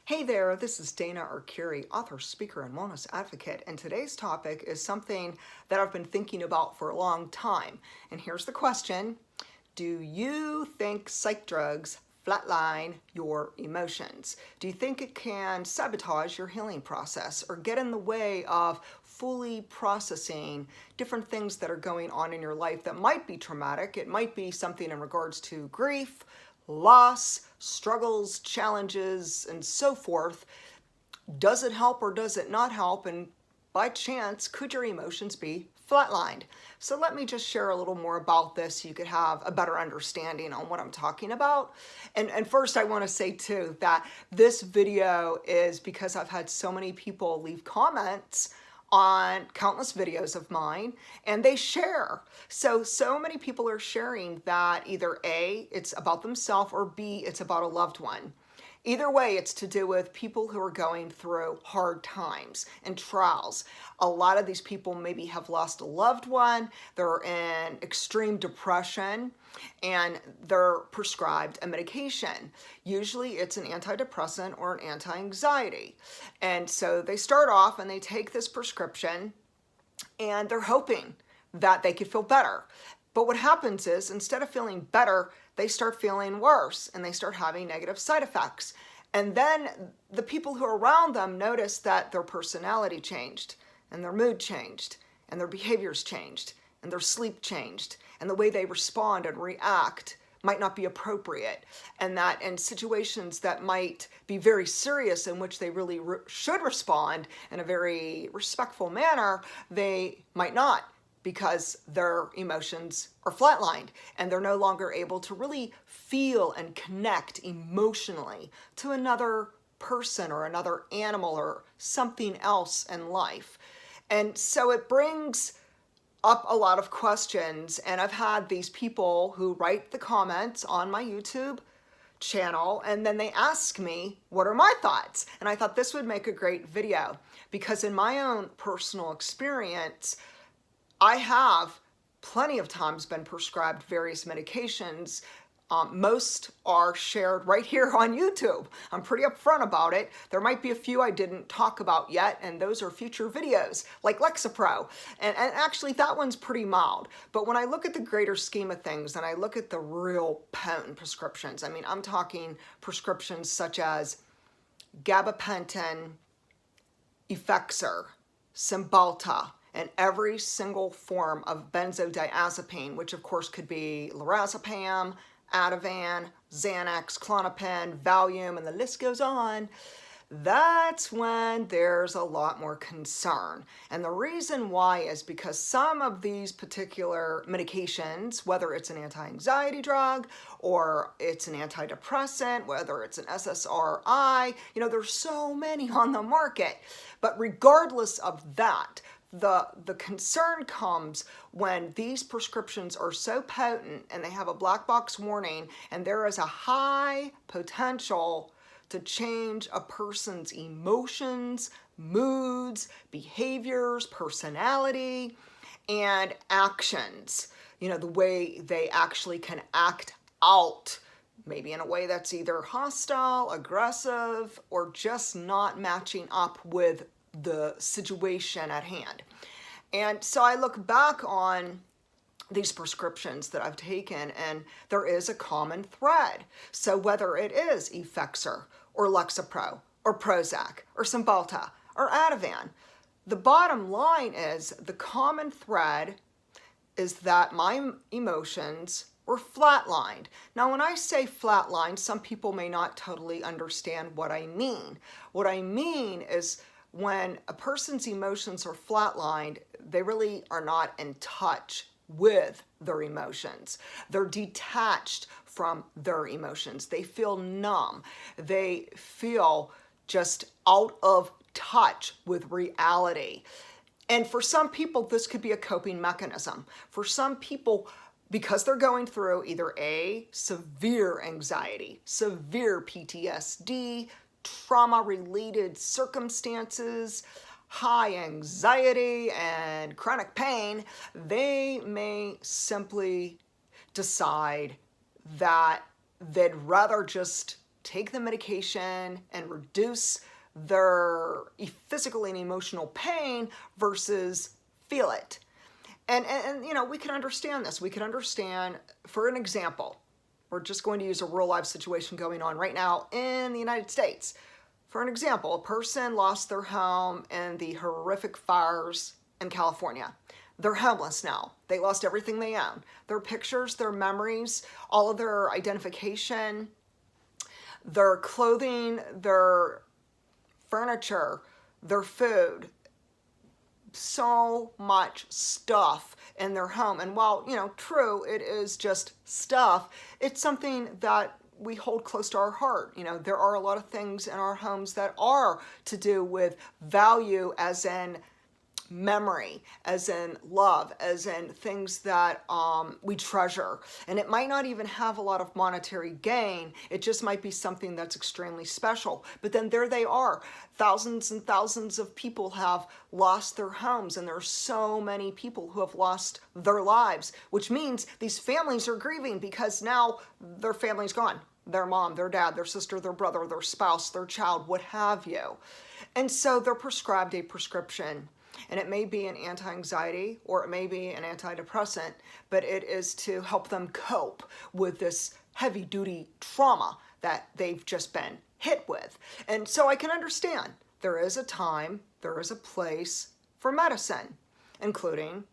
Hey there, this is Dana Arcuri, author, speaker, and wellness advocate, and today's topic is something that I've been thinking about for a long time. And here's the question: do you think psych drugs flatline your emotions? Do you think it can sabotage your healing process or get in the way of fully processing different things that are going on in your life that might be traumatic? It might be something in regards to grief, loss, struggles, challenges, and so forth. Does it help or does it not help? And by chance, could your emotions be flatlined? So let me just share a little more about this so you could have a better understanding on what I'm talking about. And first I want to say too that this video is because I've had so many people leave comments on countless videos of mine, and they share. So many people are sharing that either A, it's about themselves, or B, it's about a loved one. Either way, it's to do with people who are going through hard times and trials. A lot of these people maybe have lost a loved one, they're in extreme depression, and they're prescribed a medication. Usually it's an antidepressant or an anti-anxiety. And so they start off and they take this prescription and they're hoping that they could feel better. But what happens is, instead of feeling better, they start feeling worse and they start having negative side effects. And then the people who are around them notice that their personality changed and their mood changed and their behaviors changed and their sleep changed and the way they respond and react might not be appropriate, and that in situations that might be very serious in which they really should respond in a very respectful manner, they might not, because their emotions are flatlined and they're no longer able to really feel and connect emotionally to another person or another animal or something else in life. And so it brings up a lot of questions, and I've had these people who write the comments on my YouTube channel and then they ask me, what are my thoughts? And I thought this would make a great video, because in my own personal experience, I have plenty of times been prescribed various medications. Most are shared right here on YouTube. I'm pretty upfront about it. There might be a few I didn't talk about yet, and those are future videos, like Lexapro. And actually, that one's pretty mild. But when I look at the greater scheme of things, and I look at the real potent prescriptions, I mean, I'm talking prescriptions such as gabapentin, Effexor, Cymbalta, and every single form of benzodiazepine, which of course could be lorazepam, Ativan, Xanax, Klonopin, Valium, and the list goes on. That's when there's a lot more concern. And the reason why is because some of these particular medications, whether it's an anti-anxiety drug or it's an antidepressant, whether it's an SSRI, there's so many on the market. But regardless of that, the concern comes when these prescriptions are so potent and they have a black box warning, and there is a high potential to change a person's emotions, moods, behaviors, personality, and actions. The way they actually can act out, maybe in a way that's either hostile, aggressive, or just not matching up with the situation at hand. And so I look back on these prescriptions that I've taken, and there is a common thread. So whether it is Effexor or Lexapro or Prozac or Cymbalta or Ativan, the bottom line is the common thread is that my emotions were flatlined. Now, when I say flatlined, some people may not totally understand what I mean. What I mean is, when a person's emotions are flatlined, they really are not in touch with their emotions. They're detached from their emotions. They feel numb. They feel just out of touch with reality. And for some people, this could be a coping mechanism. For some people, because they're going through either A, severe anxiety, severe PTSD, trauma-related circumstances, high anxiety, and chronic pain, they may simply decide that they'd rather just take the medication and reduce their physical and emotional pain versus feel it. And you know, we can understand this. We can understand, for an example, we're just going to use a real life situation going on right now in the United States. For an example, a person lost their home in the horrific fires in California. They're homeless now. They lost everything they own. Their pictures, their memories, all of their identification, their clothing, their furniture, their food, so much stuff in their home. And while, you know, true, it is just stuff, it's something that we hold close to our heart. You know, there are a lot of things in our homes that are to do with value, as in memory, as in love, as in things that we treasure. And it might not even have a lot of monetary gain. It just might be something that's extremely special. But then there they are. Thousands and thousands of people have lost their homes, and there are so many people who have lost their lives, which means these families are grieving because now their family's gone. Their mom, their dad, their sister, their brother, their spouse, their child, what have you. And so they're prescribed a prescription. And it may be an anti-anxiety or it may be an antidepressant, but it is to help them cope with this heavy-duty trauma that they've just been hit with. And so I can understand there is a time, there is a place for medicine, including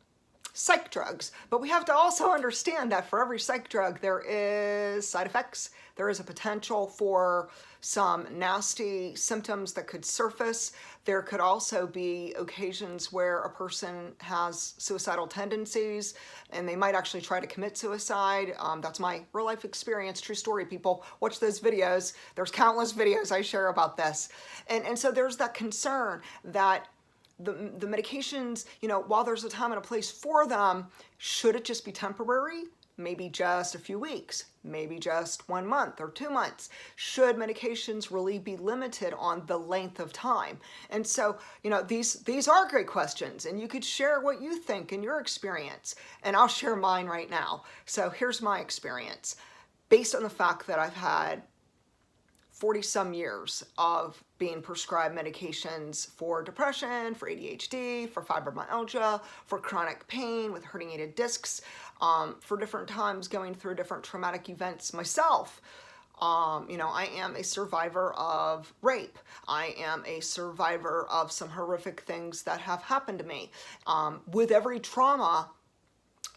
psych drugs. But we have to also understand that for every psych drug, there is side effects. There is a potential for some nasty symptoms that could surface. There could also be occasions where a person has suicidal tendencies and they might actually try to commit suicide. That's my real life experience, true story, people. Watch those videos. There's countless videos I share about this. And so there's that concern that the medications, you know, while there's a time and a place for them, should it just be temporary? Maybe just a few weeks, maybe just 1 month or 2 months. Should medications really be limited on the length of time? And so, you know, these are great questions, and you could share what you think in your experience, and I'll share mine right now. So here's my experience. Based on the fact that I've had 40 some years of being prescribed medications for depression, for ADHD, for fibromyalgia, for chronic pain with herniated discs, for different times going through different traumatic events myself. You know, I am a survivor of rape. I am a survivor of some horrific things that have happened to me. With every trauma,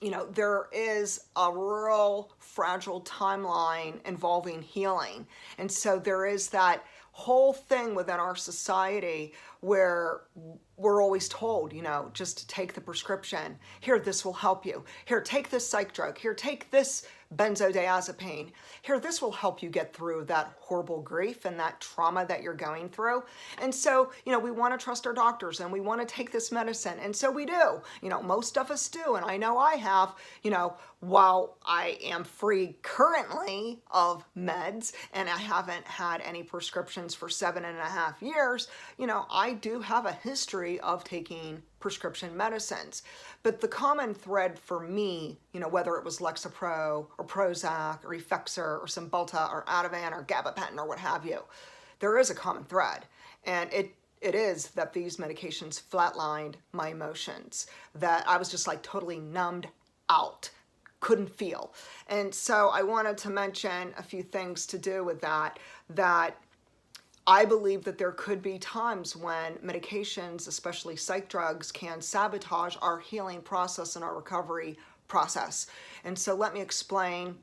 you know, there is a real fragile timeline involving healing. And so there is that whole thing within our society where we're always told, you know, just to take the prescription. Here, this will help you. Here, take this psych drug. Here, take this benzodiazepine. Here, this will help you get through that horrible grief and that trauma that you're going through. And so, you know, we want to trust our doctors and we want to take this medicine. And so we do. You know, most of us do. And I know I have, you know, while I am free currently of meds and I haven't had any prescriptions for 7.5 years, you know, I do have a history of taking prescription medicines. But the common thread for me, you know, whether it was Lexapro or Prozac or Effexor or Cymbalta or Ativan or gabapentin or what have you, there is a common thread. And it is that these medications flatlined my emotions, that I was just like totally numbed out, couldn't feel. And so I wanted to mention a few things to do with that I believe that there could be times when medications, especially psych drugs, can sabotage our healing process and our recovery process. And so let me explain,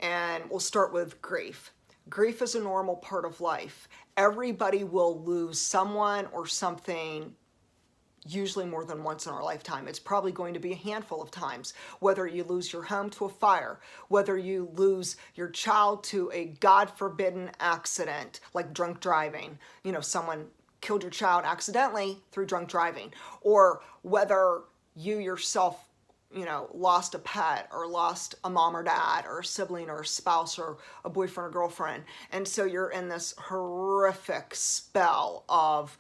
and we'll start with grief. Grief is a normal part of life. Everybody will lose someone or something usually more than once in our lifetime. It's probably going to be a handful of times, whether you lose your home to a fire, whether you lose your child to a God-forbidden accident, like drunk driving. You know, someone killed your child accidentally through drunk driving, or whether you yourself, you know, lost a pet or lost a mom or dad or a sibling or a spouse or a boyfriend or girlfriend. And so you're in this horrific spell of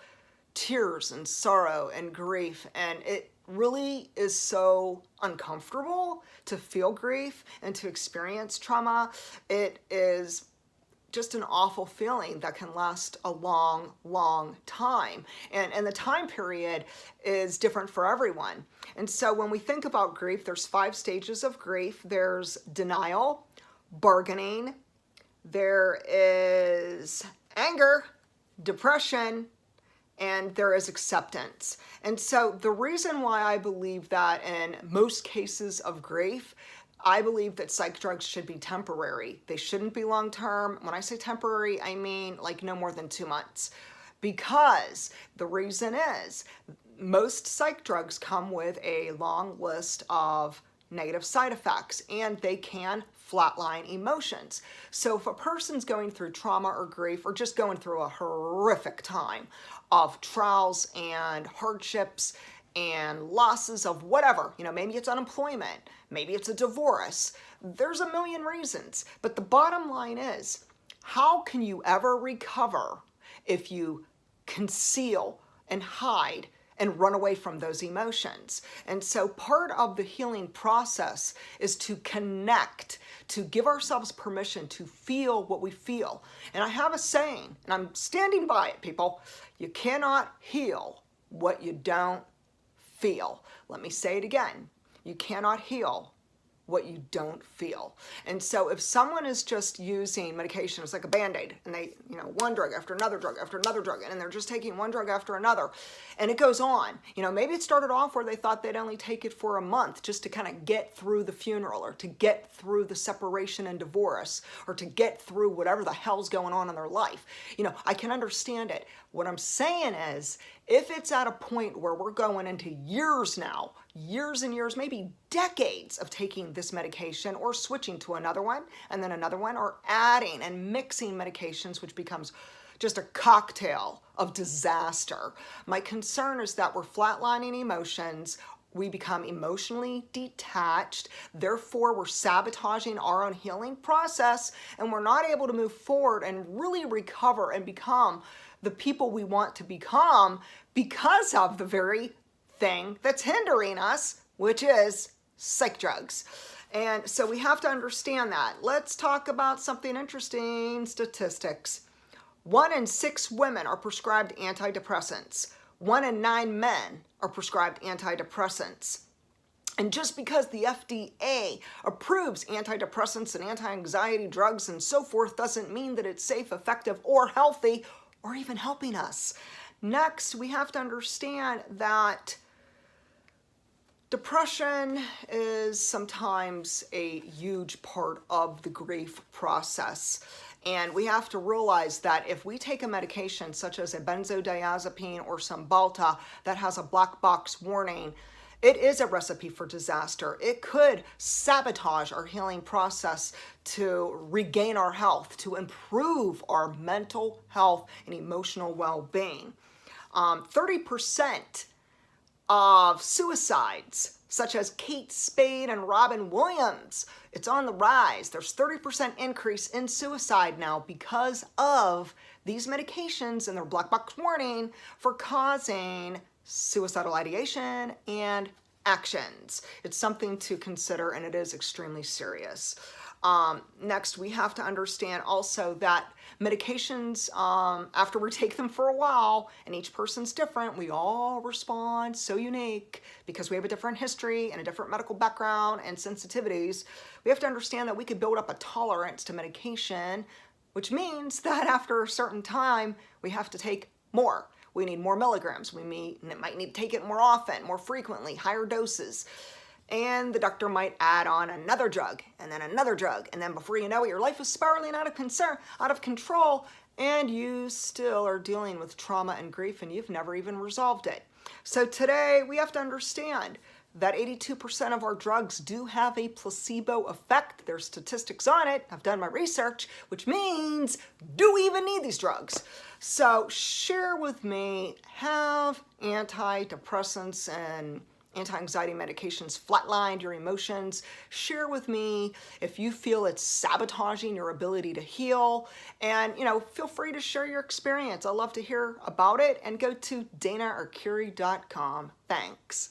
tears and sorrow and grief, and it really is so uncomfortable to feel grief and to experience trauma. It is just an awful feeling that can last a long, long time. And the time period is different for everyone. And so when we think about grief, there's 5 stages of grief. There's denial, bargaining, there is anger, depression, and there is acceptance. And so the reason why I believe that in most cases of grief, I believe that psych drugs should be temporary. They shouldn't be long-term. When I say temporary, I mean like no more than 2 months. Because the reason is most psych drugs come with a long list of negative side effects, and they can flatline emotions. So if a person's going through trauma or grief or just going through a horrific time of trials and hardships and losses of whatever, maybe it's unemployment, maybe it's a divorce, there's a million reasons. But the bottom line is, how can you ever recover if you conceal and hide and run away from those emotions? And so part of the healing process is to connect, to give ourselves permission to feel what we feel. And I have a saying, and I'm standing by it, people. You cannot heal what you don't feel. Let me say it again. You cannot heal what you don't feel. And so if someone is just using medication as like a Band-Aid, and they, one drug after another drug after another drug, and they're just taking one drug after another, and it goes on, maybe it started off where they thought they'd only take it for a month just to kind of get through the funeral, or to get through the separation and divorce, or to get through whatever the hell's going on in their life. I can understand it. What I'm saying is, if it's at a point where we're going into years now, years and years, maybe decades of taking this medication, or switching to another one and then another one, or adding and mixing medications, which becomes just a cocktail of disaster. My concern is that we're flatlining emotions. We become emotionally detached. Therefore, we're sabotaging our own healing process, and we're not able to move forward and really recover and become the people we want to become because of the very thing that's hindering us, which is psych drugs. And so we have to understand that. Let's talk about something interesting, statistics. 1 in 6 women are prescribed antidepressants. 1 in 9 men are prescribed antidepressants. And just because the FDA approves antidepressants and anti-anxiety drugs and so forth doesn't mean that it's safe, effective, or healthy, or even helping us. Next, we have to understand that depression is sometimes a huge part of the grief process. And we have to realize that if we take a medication such as a benzodiazepine or Cymbalta that has a black box warning, it is a recipe for disaster. It could sabotage our healing process to regain our health, to improve our mental health and emotional well-being. 30% of suicides, such as Kate Spade and Robin Williams, it's on the rise. There's 30% increase in suicide now because of these medications and their black box warning for causing suicidal ideation and actions. It's something to consider, and it is extremely serious. Next, we have to understand also that medications, after we take them for a while, and each person's different, we all respond so unique because we have a different history and a different medical background and sensitivities. We have to understand that we could build up a tolerance to medication, which means that after a certain time, we have to take more. We need more milligrams. We might need to take it more often, more frequently, higher doses. And the doctor might add on another drug, and then another drug, and then before you know it, your life is spiraling out of control, and you still are dealing with trauma and grief, and you've never even resolved it. So today, we have to understand that 82% of our drugs do have a placebo effect. There's statistics on it. I've done my research, which means, do we even need these drugs? So share with me, have antidepressants and anti-anxiety medications flatlined your emotions? Share with me if you feel it's sabotaging your ability to heal, and feel free to share your experience. I'd love to hear about it, and go to danaarcuri.com. Thanks.